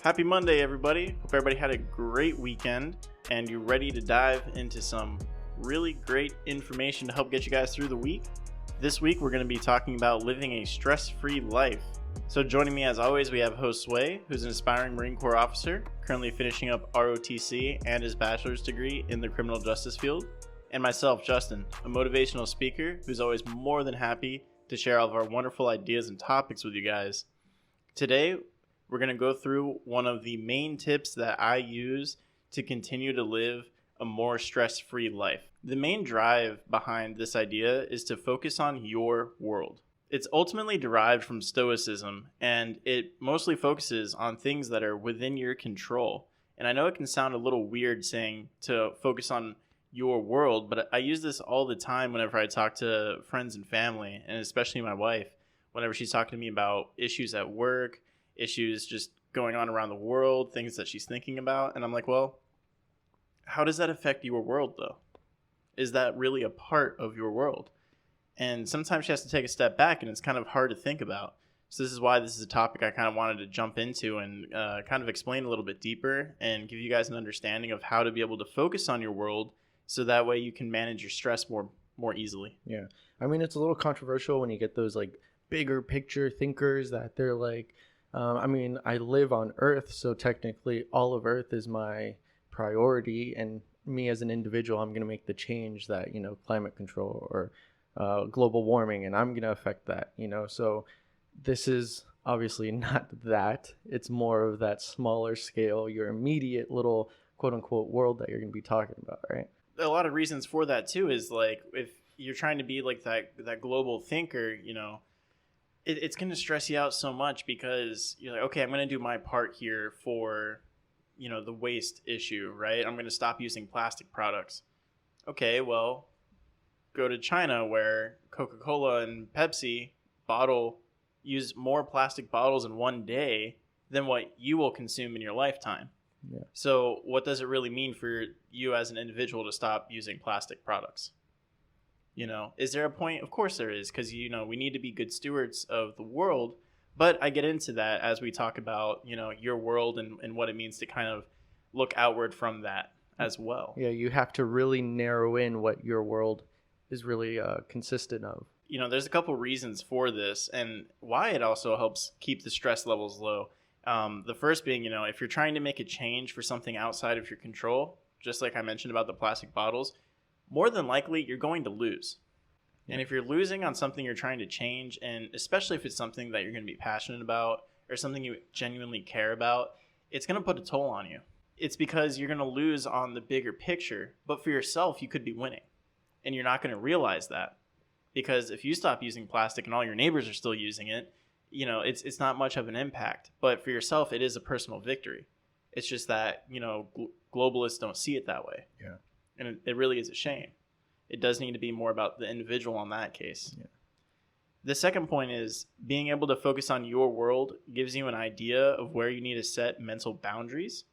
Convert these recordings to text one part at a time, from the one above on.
Happy Monday, everybody. Hope everybody had a great weekend and you're ready to dive into some really great information to help get you guys through the week. This week, we're going to be talking about living a stress-free life. So joining me as always, we have host Sway, who's an aspiring Marine Corps officer, currently finishing up ROTC and his bachelor's degree in the criminal justice field. And myself, Justin, a motivational speaker who's always more than happy to share all of our wonderful ideas and topics with you guys. Today, we're going to go through one of the main tips that I use to continue to live a more stress-free life. The main drive behind this idea is to focus on your world. It's ultimately derived from Stoicism, and it mostly focuses on things that are within your control. And I know it can sound a little weird saying to focus on your world, but I use this all the time whenever I talk to friends and family, and especially my wife, whenever she's talking to me about issues at work, issues just going on around the world, things that she's thinking about. And I'm like, well, how does that affect your world though? Is that really a part of your world? And sometimes she has to take a step back, and it's kind of hard to think about. So this is why this is a topic I kind of wanted to jump into and kind of explain a little bit deeper and give you guys an understanding of how to be able to focus on your world so that way you can manage your stress more easily. Yeah. I mean, it's a little controversial when you get those like bigger picture thinkers that they're like, I live on Earth, so technically all of Earth is my priority, and me as an individual, I'm going to make the change that, climate control or global warming, and I'm going to affect that, so this is obviously not that. It's more of that smaller scale, your immediate little quote unquote world that you're going to be talking about, right? A lot of reasons for that too is like, if you're trying to be like that global thinker, it's going to stress you out so much because you're like, okay, I'm going to do my part here for, the waste issue, right? I'm going to stop using plastic products. Okay, well, go to China where Coca-Cola and Pepsi use more plastic bottles in one day than what you will consume in your lifetime. Yeah. So what does it really mean for you as an individual to stop using plastic products? Is there a point? Of course there is, because, we need to be good stewards of the world. But I get into that as we talk about, your world and what it means to kind of look outward from that as well. Yeah, you have to really narrow in what your world is really consistent of. There's a couple reasons for this and why it also helps keep the stress levels low. The first being, if you're trying to make a change for something outside of your control, just like I mentioned about the plastic bottles, more than likely you're going to lose. And if you're losing on something you're trying to change, and especially if it's something that you're going to be passionate about or something you genuinely care about, it's going to put a toll on you. It's because you're going to lose on the bigger picture, but for yourself, you could be winning. And you're not going to realize that, because if you stop using plastic and all your neighbors are still using it, it's not much of an impact. But for yourself, it is a personal victory. It's just that, globalists don't see it that way. Yeah. And it really is a shame. It does need to be more about the individual on that case. Yeah. The second point is being able to focus on your world gives you an idea of where you need to set mental boundaries.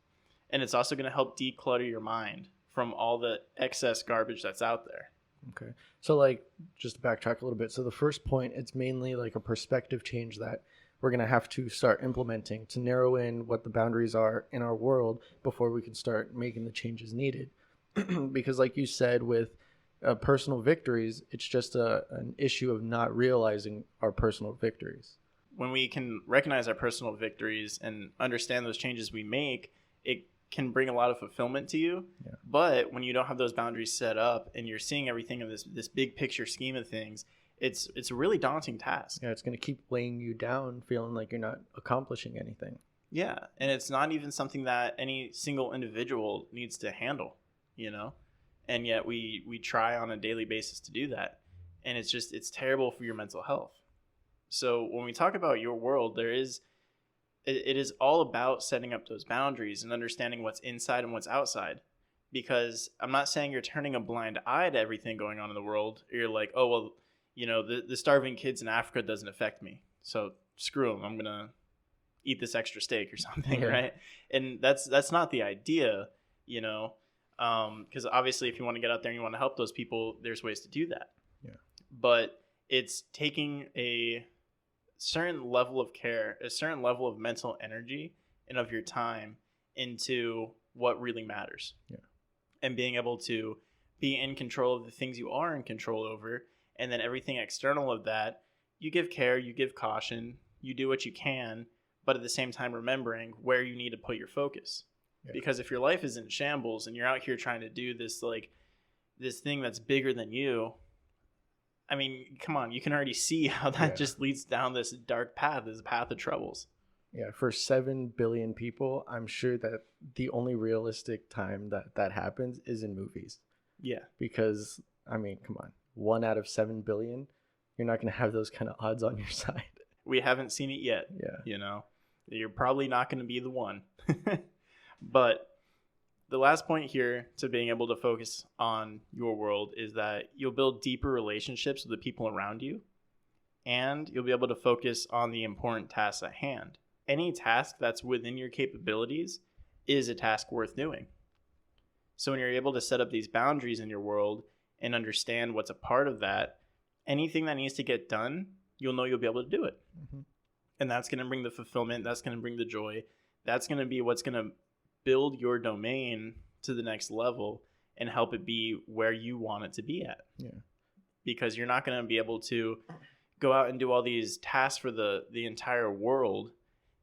And it's also going to help declutter your mind from all the excess garbage that's out there. Okay. So just to backtrack a little bit. So the first point, it's mainly like a perspective change that we're going to have to start implementing to narrow in what the boundaries are in our world before we can start making the changes needed. Because like you said, with personal victories, it's just an issue of not realizing our personal victories. When we can recognize our personal victories and understand those changes we make, it can bring a lot of fulfillment to you. Yeah. But when you don't have those boundaries set up and you're seeing everything in this big picture scheme of things, it's a really daunting task. Yeah, it's going to keep weighing you down, feeling like you're not accomplishing anything. Yeah, and it's not even something that any single individual needs to handle, and yet we try on a daily basis to do that, and it's terrible for your mental health. So when we talk about your world, it is all about setting up those boundaries and understanding what's inside and what's outside. Because I'm not saying you're turning a blind eye to everything going on in the world. You're like, oh, well, the starving kids in Africa doesn't affect me, so screw them. I'm going to eat this extra steak or something, Yeah. right? And that's not the idea, because obviously if you want to get out there and you want to help those people, there's ways to do that. Yeah. But it's taking a certain level of care, a certain level of mental energy, and of your time into what really matters. Yeah. And being able to be in control of the things you are in control over, and then everything external of that, you give care, you give caution, you do what you can, but at the same time remembering where you need to put your focus. Yeah. Because if your life is in shambles and you're out here trying to do this this thing that's bigger than you, I mean, come on, you can already see how that just leads down this dark path, this path of troubles. Yeah, for 7 billion people, I'm sure that the only realistic time that happens is in movies. Yeah. Because, I mean, come on, 1 out of 7 billion, you're not going to have those kind of odds on your side. We haven't seen it yet. Yeah. You know, you're probably not going to be the one. But the last point here to being able to focus on your world is that you'll build deeper relationships with the people around you, and you'll be able to focus on the important tasks at hand. Any task that's within your capabilities is a task worth doing. So when you're able to set up these boundaries in your world and understand what's a part of that, anything that needs to get done, you'll know you'll be able to do it. Mm-hmm. And that's going to bring the fulfillment. That's going to bring the joy. That's going to be what's going to build your domain to the next level and help it be where you want it to be at. Yeah. Because you're not going to be able to go out and do all these tasks for the entire world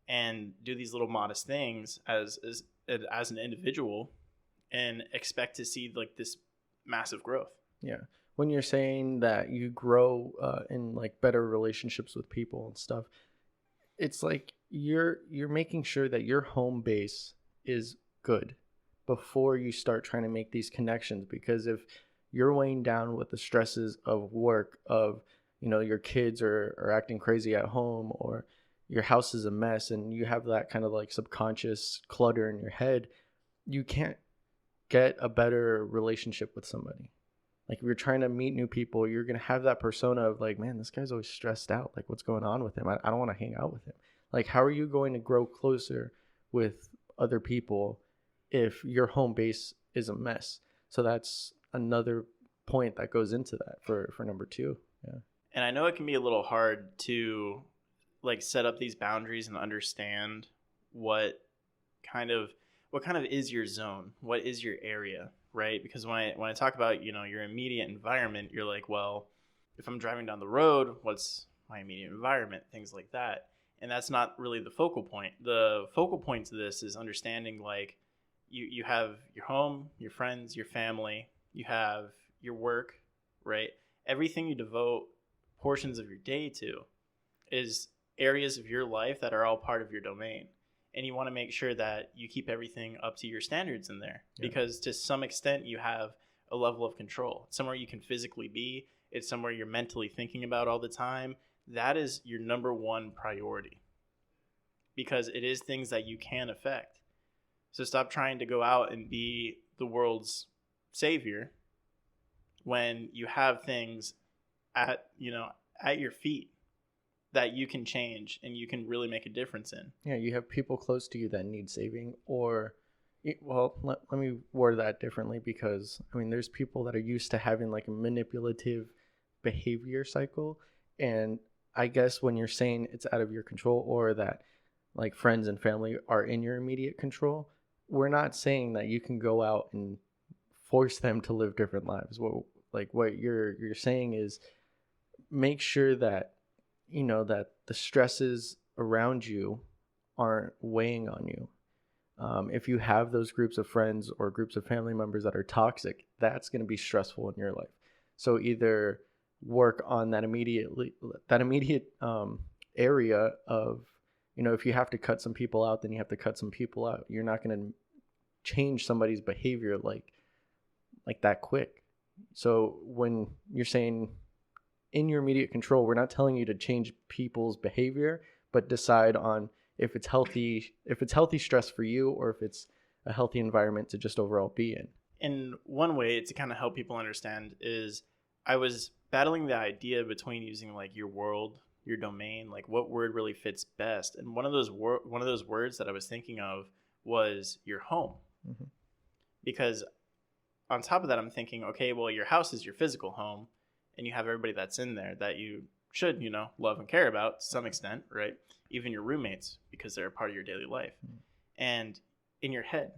and do these little modest things as an individual and expect to see like this massive growth. Yeah. When you're saying that you grow in like better relationships with people and stuff, it's like you're making sure that your home base is good before you start trying to make these connections. Because if you're weighing down with the stresses of work, of, you know, your kids are acting crazy at home, or your house is a mess, and you have that kind of like subconscious clutter in your head, you can't get a better relationship with somebody. Like if you're trying to meet new people, you're going to have that persona of like, man, this guy's always stressed out. Like, what's going on with him? I don't want to hang out with him. Like, how are you going to grow closer with other people if your home base is a mess? So that's another point that goes into that for number 2. Yeah. And I know it can be a little hard to like set up these boundaries and understand what kind of is your zone, what is your area, right? Because when I talk about, you know, your immediate environment, you're like, well, if I'm driving down the road, what's my immediate environment? Things like that. And that's not really the focal point. The focal point to this is understanding like you have your home, your friends, your family, you have your work, right? Everything you devote portions of your day to is areas of your life that are all part of your domain. And you want to make sure that you keep everything up to your standards in there. Yeah. Because to some extent you have a level of control. It's somewhere you can physically be. It's somewhere you're mentally thinking about all the time. That is your number one priority, because it is things that you can affect. So stop trying to go out and be the world's savior when you have things at your feet that you can change and you can really make a difference in. Yeah, you have people close to you that need saving, or, well, let me word that differently, because, I mean, there's people that are used to having like a manipulative behavior cycle, and I guess when you're saying it's out of your control, or that like friends and family are in your immediate control, we're not saying that you can go out and force them to live different lives. What you're saying is make sure that, you know, that the stresses around you aren't weighing on you. If you have those groups of friends or groups of family members that are toxic, that's going to be stressful in your life. So either work on that immediate area of, you know, if you have to cut some people out, then you have to cut some people out. You're not going to change somebody's behavior like that quick. So when you're saying in your immediate control, we're not telling you to change people's behavior, but decide on if it's healthy stress for you, or if it's a healthy environment to just overall be in. And one way to kind of help people understand is I was battling the idea between using like your world, your domain, like what word really fits best. And one of those words that I was thinking of was your home. Mm-hmm. Because on top of that, I'm thinking, okay, well, your house is your physical home, and you have everybody that's in there that you should, you know, love and care about to some extent, right? Even your roommates, because they're a part of your daily life. Mm-hmm. And in your head,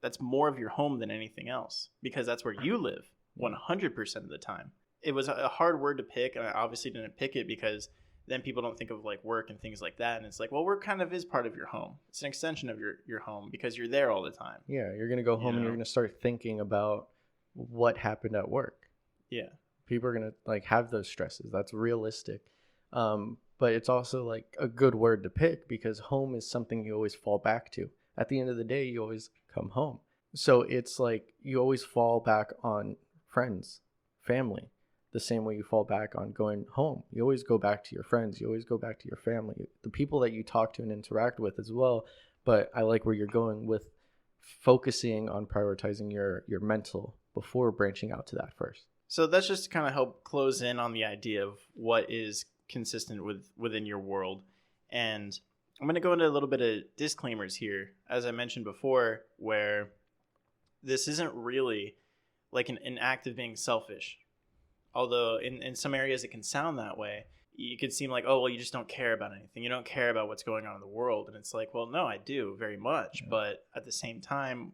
that's more of your home than anything else, because that's where you live 100% of the time. It was a hard word to pick, and I obviously didn't pick it because then people don't think of like work and things like that. And it's like, well, work kind of is part of your home. It's an extension of your home because you're there all the time. Yeah, you're going to go home and you're going to start thinking about what happened at work. Yeah. People are going to like have those stresses. That's realistic. But it's also like a good word to pick because home is something you always fall back to. At the end of the day, you always come home. So it's like you always fall back on friends, family, the same way you fall back on going home. You always go back to your friends. You always go back to your family, the people that you talk to and interact with as well. But I like where you're going with focusing on prioritizing your mental before branching out to that first. So that's just to kind of help close in on the idea of what is consistent within your world. And I'm going to go into a little bit of disclaimers here, as I mentioned before, where this isn't really like an act of being selfish. Although in some areas it can sound that way. You could seem like, oh, well, you just don't care about anything. You don't care about what's going on in the world. And it's like, well, no, I do very much. Yeah. But at the same time,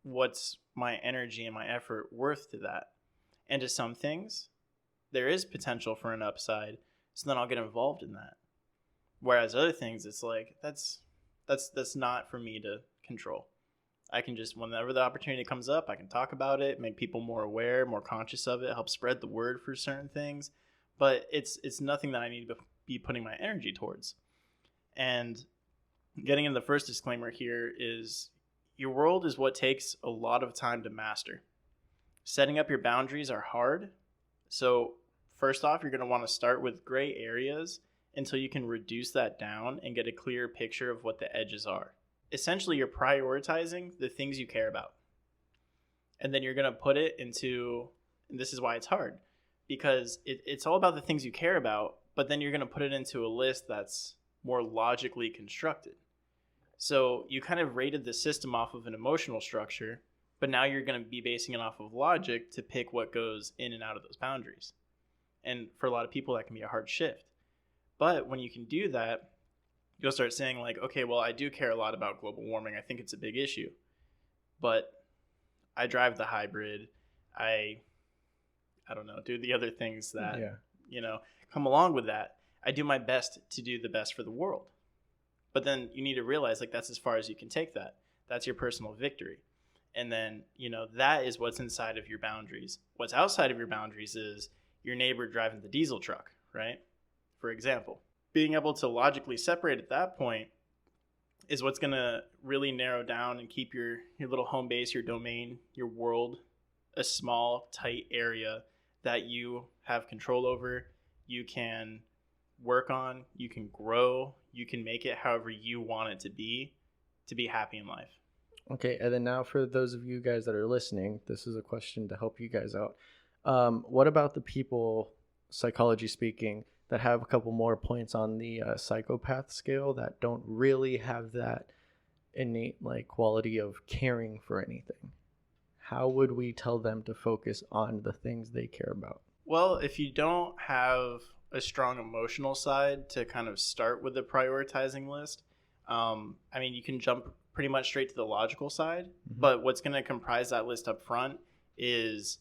what's my energy and my effort worth to that? And to some things, there is potential for an upside. So then I'll get involved in that. Whereas other things, it's like, that's not for me to control. I can just, whenever the opportunity comes up, I can talk about it, make people more aware, more conscious of it, help spread the word for certain things. But it's nothing that I need to be putting my energy towards. And getting in the first disclaimer here is your world is what takes a lot of time to master. Setting up your boundaries are hard. So first off, you're going to want to start with gray areas until you can reduce that down and get a clear picture of what the edges are. Essentially, you're prioritizing the things you care about. And then you're going to put it into, and this is why it's hard, because it's all about the things you care about, but then you're going to put it into a list that's more logically constructed. So you kind of rated the system off of an emotional structure, but now you're going to be basing it off of logic to pick what goes in and out of those boundaries. And for a lot of people, that can be a hard shift. But when you can do that, you'll start saying like, okay, well, I do care a lot about global warming. I think it's a big issue. But I drive the hybrid. I don't know, do the other things that, come along with that. I do my best to do the best for the world. But then you need to realize like that's as far as you can take that. That's your personal victory. And then, that is what's inside of your boundaries. What's outside of your boundaries is your neighbor driving the diesel truck, right? For example, being able to logically separate at that point is what's going to really narrow down and keep your little home base, your domain, your world, a small, tight area that you have control over. You can work on, you can grow, you can make it however you want it to be happy in life. Okay, and then now for those of you guys that are listening, this is a question to help you guys out. What about the people, psychology speaking, that have a couple more points on the psychopath scale that don't really have that innate like quality of caring for anything? How would we tell them to focus on the things they care about? Well, if you don't have a strong emotional side to kind of start with the prioritizing list, you can jump pretty much straight to the logical side. Mm-hmm. But what's going to comprise that list up front is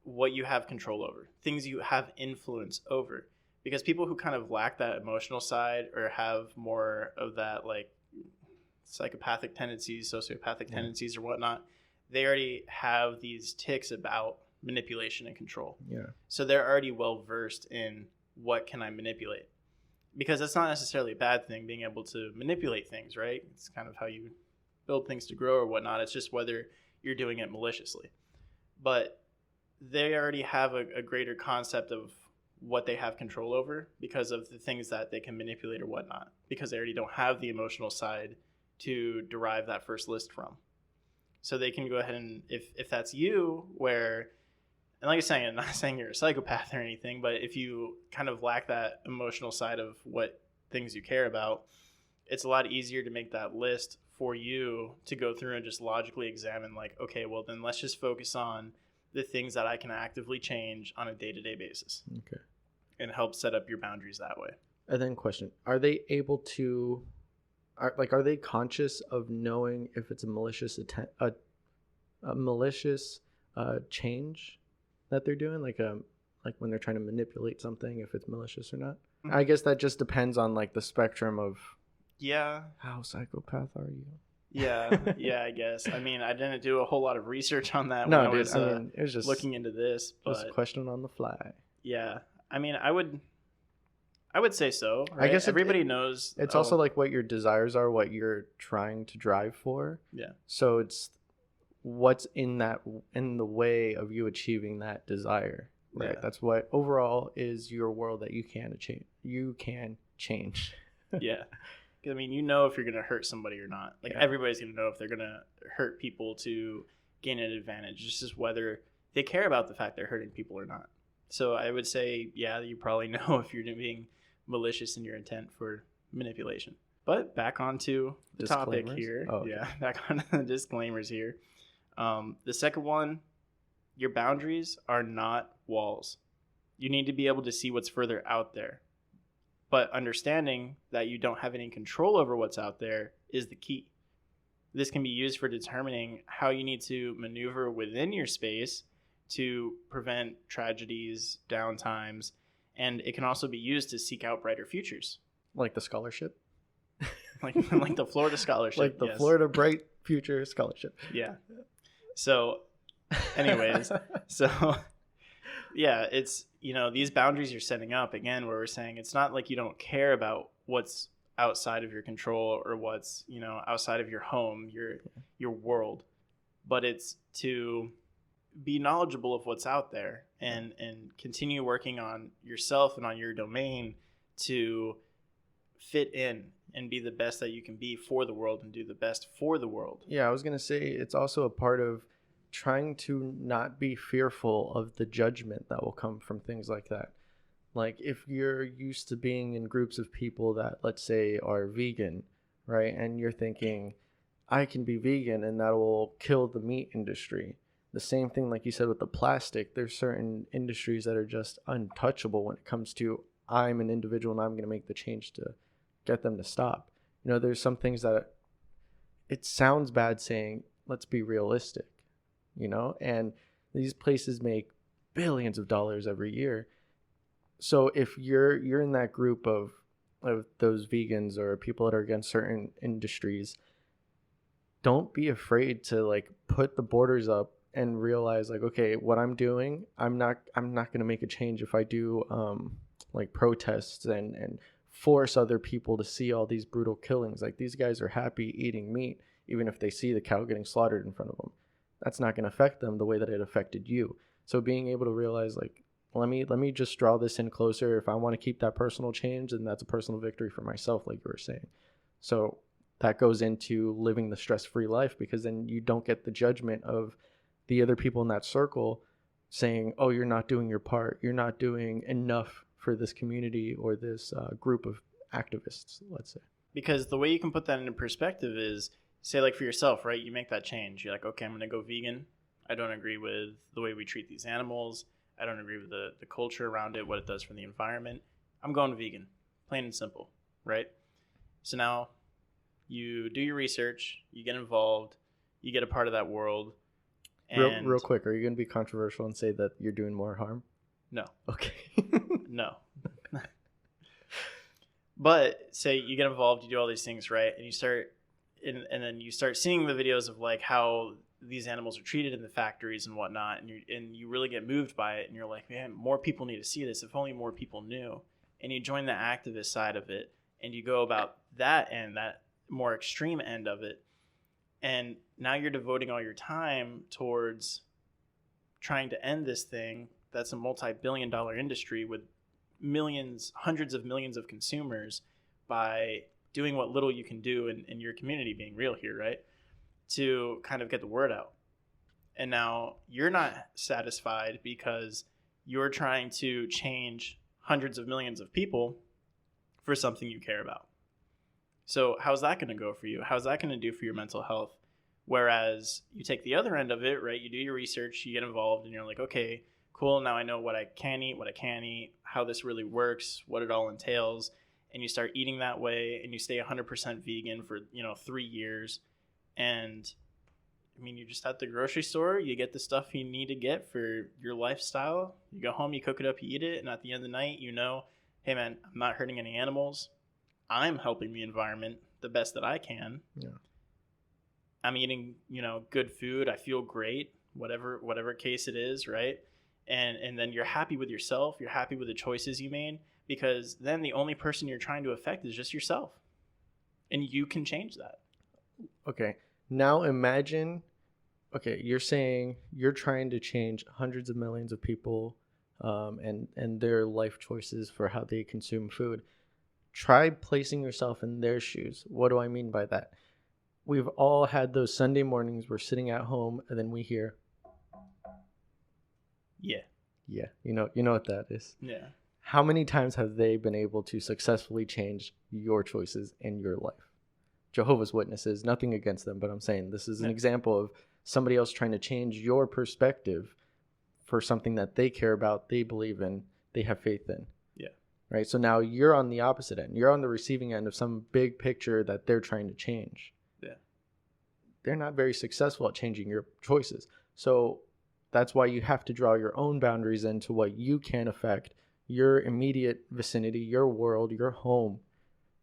what you have control over, things you have influence over. Because people who kind of lack that emotional side or have more of that like psychopathic tendencies, sociopathic tendencies or whatnot, they already have these tics about manipulation and control. Yeah. So they're already well versed in what can I manipulate. Because that's not necessarily a bad thing, being able to manipulate things, right? It's kind of how you build things to grow or whatnot. It's just whether you're doing it maliciously. But they already have a greater concept of what they have control over because of the things that they can manipulate or whatnot, because they already don't have the emotional side to derive that first list from. So they can go ahead and, if that's you, where, and like I was saying, I'm not saying you're a psychopath or anything, but if you kind of lack that emotional side of what things you care about, it's a lot easier to make that list for you to go through and just logically examine like, okay, well then let's just focus on the things that I can actively change on a day-to-day basis. Okay. And help set up your boundaries that way. And then question, are they able to are they conscious of knowing if it's a malicious a malicious change that they're doing, like when they're trying to manipulate something, if it's malicious or not? I guess that just depends on like the spectrum of how psychopath are you. Yeah, I guess. I mean, I didn't do a whole lot of research on that No, when I dude, was it was just looking into this, just a but question on the fly. yeah, I mean, I would say so. Right? I guess everybody knows. It's also like what your desires are, what you're trying to drive for. Yeah. So it's what's in the way of you achieving that desire. Right. Yeah. That's what overall is your world that you can change. Yeah. 'Cause, I mean, you know if you're going to hurt somebody or not. Like, everybody's going to know if they're going to hurt people to gain an advantage. It's just whether they care about the fact they're hurting people or not. So I would say, yeah, you probably know if you're being malicious in your intent for manipulation. But back onto the topic here. Oh, okay. Yeah, back on the disclaimers here. The second one, your boundaries are not walls. You need to be able to see what's further out there. But understanding that you don't have any control over what's out there is the key. This can be used for determining how you need to maneuver within your space to prevent tragedies, downtimes, and it can also be used to seek out brighter futures. Like the scholarship? like the Florida scholarship. Like the Florida Bright Future Scholarship. Yeah. So, anyways, yeah, it's, these boundaries you're setting up, again, where we're saying it's not like you don't care about what's outside of your control or what's, outside of your home, your world, but it's to be knowledgeable of what's out there and continue working on yourself and on your domain to fit in and be the best that you can be for the world and do the best for the world. Yeah, I was going to say it's also a part of trying to not be fearful of the judgment that will come from things like that. Like if you're used to being in groups of people that, let's say, are vegan, right? And you're thinking, I can be vegan and that will kill the meat industry. The same thing, like you said, with the plastic. There's certain industries that are just untouchable when it comes to, I'm an individual and I'm going to make the change to get them to stop. There's some things that it sounds bad saying, let's be realistic, and these places make billions of dollars every year. So if you're in that group of those vegans or people that are against certain industries, don't be afraid to like put the borders up and realize like, okay, what I'm doing, I'm not going to make a change if I do like protests and force other people to see all these brutal killings. Like these guys are happy eating meat even if they see the cow getting slaughtered in front of them. That's not going to affect them the way that it affected you. So being able to realize like, let me just draw this in closer. If I want to keep that personal change, then that's a personal victory for myself, like you were saying. So that goes into living the stress-free life, because then you don't get the judgment of the other people in that circle saying, oh, you're not doing your part. You're not doing enough for this community or this group of activists, let's say. Because the way you can put that into perspective is, say like for yourself, right? You make that change. You're like, okay, I'm going to go vegan. I don't agree with the way we treat these animals. I don't agree with the culture around it, what it does for the environment. I'm going vegan, plain and simple, right? So now you do your research, you get involved, you get a part of that world. And real quick, are you going to be controversial and say that you're doing more harm? No. Okay. No. But say you get involved, you do all these things, right? And you start, and then you start seeing the videos of like how these animals are treated in the factories and whatnot, and you really get moved by it, and you're like, man, more people need to see this. If only more people knew. And you join the activist side of it, and you go about that end, that more extreme end of it, and now you're devoting all your time towards trying to end this thing that's a multi-billion-dollar industry with millions, hundreds of millions of consumers, by doing what little you can do in your community, being real here, right? To kind of get the word out. And now you're not satisfied because you're trying to change hundreds of millions of people for something you care about. So how's that going to go for you? How's that going to do for your mental health? Whereas you take the other end of it, right? You do your research, you get involved, and you're like, okay, cool. Now I know what I can eat, what I can't eat, how this really works, what it all entails. and you start eating that way and you stay 100% vegan for 3 years. And I mean, you're just at the grocery store, you get the stuff you need to get for your lifestyle, you go home, you cook it up, you eat it, and at the end of the night, hey man, I'm not hurting any animals, I'm helping the environment the best that I can. Yeah. I'm eating good food, I feel great, whatever case it is, right? And then you're happy with yourself, you're happy with the choices you made, because then the only person you're trying to affect is just yourself, and you can change that. Okay, now imagine, you're saying you're trying to change hundreds of millions of people and their life choices for how they consume food. Try placing yourself in their shoes. What do I mean by that? We've all had those Sunday mornings we're sitting at home and then we hear, yeah, you know what that is. Yeah. How many times have they been able to successfully change your choices in your life? Jehovah's Witnesses, nothing against them, but I'm saying this is an example of somebody else trying to change your perspective for something that they care about, they believe in, they have faith in. Yeah. Right? So now you're on the opposite end. You're on the receiving end of some big picture that they're trying to change. Yeah. They're not very successful at changing your choices. So that's why you have to draw your own boundaries into what you can affect, your immediate vicinity, your world, your home.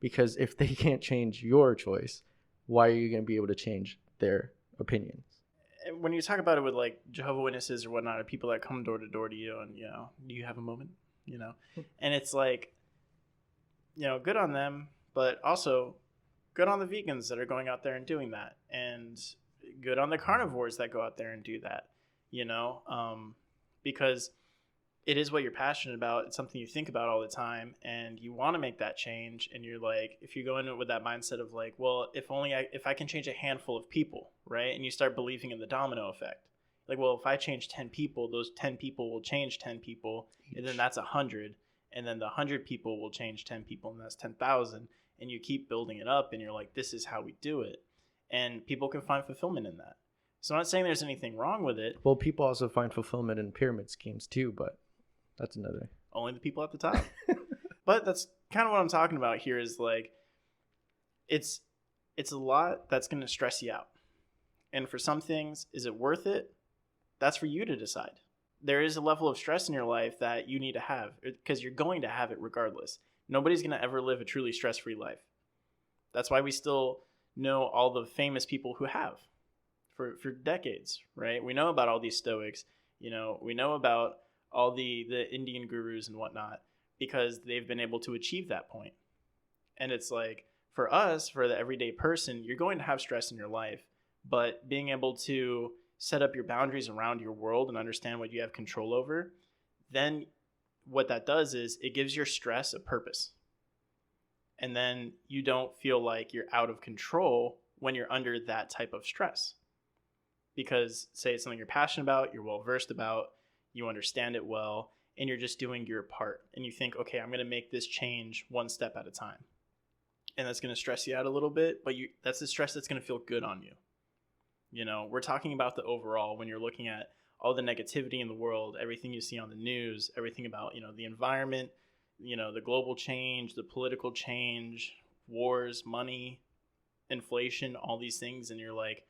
Because if they can't change your choice, why are you going to be able to change their opinions? When you talk about it with like Jehovah's Witnesses or whatnot, or people that come door to door to you and, do you have a moment? And it's like, good on them, but also good on the vegans that are going out there and doing that. And good on the carnivores that go out there and do that, because it is what you're passionate about. It's something you think about all the time, and you want to make that change. And you're like, if you go into it with that mindset of like, well, if I can change a handful of people, right? And you start believing in the domino effect. Like, well, if I change 10 people, those 10 people will change 10 people, and then that's 100. And then the 100 people will change 10 people, and that's 10,000. And you keep building it up, and you're like, this is how we do it. And people can find fulfillment in that. So I'm not saying there's anything wrong with it. Well, people also find fulfillment in pyramid schemes too, but that's another. Only the people at the top. But that's kind of what I'm talking about here is like, it's a lot that's going to stress you out. And for some things, is it worth it? That's for you to decide. There is a level of stress in your life that you need to have because you're going to have it regardless. Nobody's going to ever live a truly stress-free life. That's why we still know all the famous people who have for decades, right? We know about all these Stoics. We know about all the Indian gurus and whatnot, because they've been able to achieve that point. And it's like, for us, for the everyday person, you're going to have stress in your life, but being able to set up your boundaries around your world and understand what you have control over, then what that does is it gives your stress a purpose. And then you don't feel like you're out of control when you're under that type of stress. Because say it's something you're passionate about, you're well versed about, you understand it well, and you're just doing your part. And you think, okay, I'm going to make this change one step at a time. And that's going to stress you out a little bit, but that's the stress that's going to feel good on you. We're talking about the overall when you're looking at all the negativity in the world, everything you see on the news, everything about, the environment, the global change, the political change, wars, money, inflation, all these things. And you're like,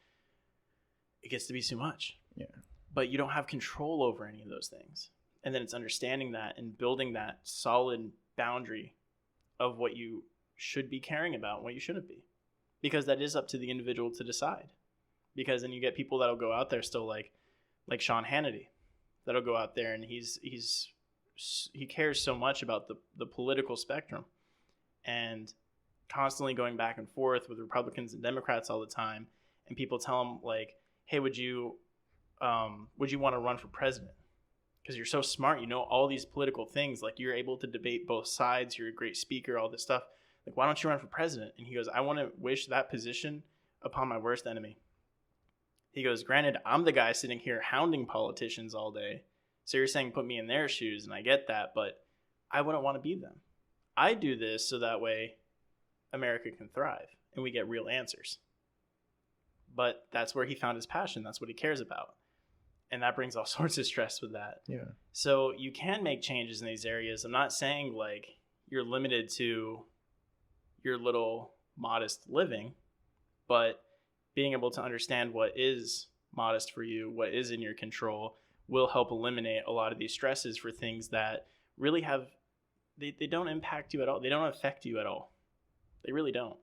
it gets to be too much. Yeah. But you don't have control over any of those things. And then it's understanding that and building that solid boundary of what you should be caring about and what you shouldn't be. Because that is up to the individual to decide. Because then you get people that'll go out there still like Sean Hannity, that'll go out there and he cares so much about the political spectrum and constantly going back and forth with Republicans and Democrats all the time. And people tell him like, hey, would you want to run for president? Because you're so smart, all these political things, like you're able to debate both sides, you're a great speaker, all this stuff. Like, why don't you run for president? And he goes, I want to wish that position upon my worst enemy. He goes, granted, I'm the guy sitting here hounding politicians all day. So you're saying put me in their shoes, and I get that, but I wouldn't want to be them. I do this so that way America can thrive and we get real answers. But that's where he found his passion. That's what he cares about. And that brings all sorts of stress with that. Yeah. So you can make changes in these areas. I'm not saying like you're limited to your little modest living, but being able to understand what is modest for you, what is in your control, will help eliminate a lot of these stresses for things that really they don't impact you at all. They don't affect you at all. They really don't,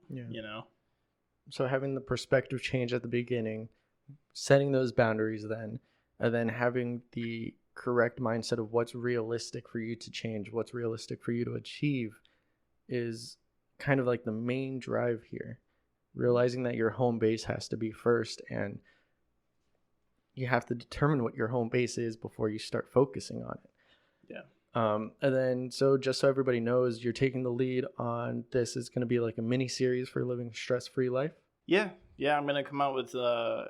So having the perspective change at the beginning, setting those boundaries then, and then having the correct mindset of what's realistic for you to change, what's realistic for you to achieve, is kind of like the main drive here. Realizing that your home base has to be first, and you have to determine what your home base is before you start focusing on it. Yeah. And then, so just so everybody knows, you're taking the lead on this. Is going to be like a mini series for living stress-free life. Yeah. I'm going to come out with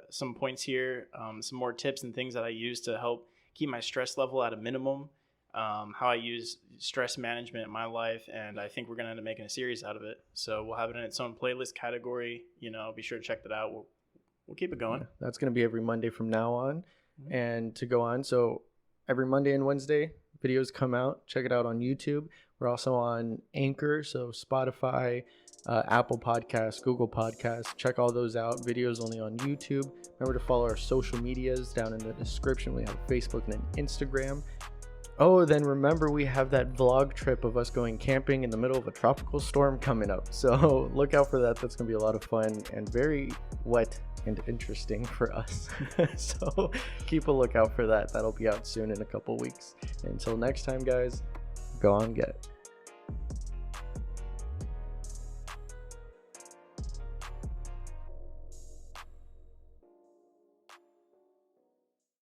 some points here, some more tips and things that I use to help keep my stress level at a minimum, how I use stress management in my life, and I think we're going to end up making a series out of it. So we'll have it in its own playlist category. Be sure to check that out. We'll keep it going. Yeah, that's going to be every Monday from now on, and to go on. So every Monday and Wednesday, videos come out. Check it out on YouTube. We're also on Anchor, so Spotify, Apple Podcasts, Google Podcasts. Check all those out. Videos only on YouTube. Remember to follow our social medias down in the description. We have Facebook and an Instagram. Oh, then remember we have that vlog trip of us going camping in the middle of a tropical storm coming up. So look out for that. That's going to be a lot of fun and very wet and interesting for us. So keep a lookout for that. That'll be out soon in a couple weeks. Until next time, guys, go on get it.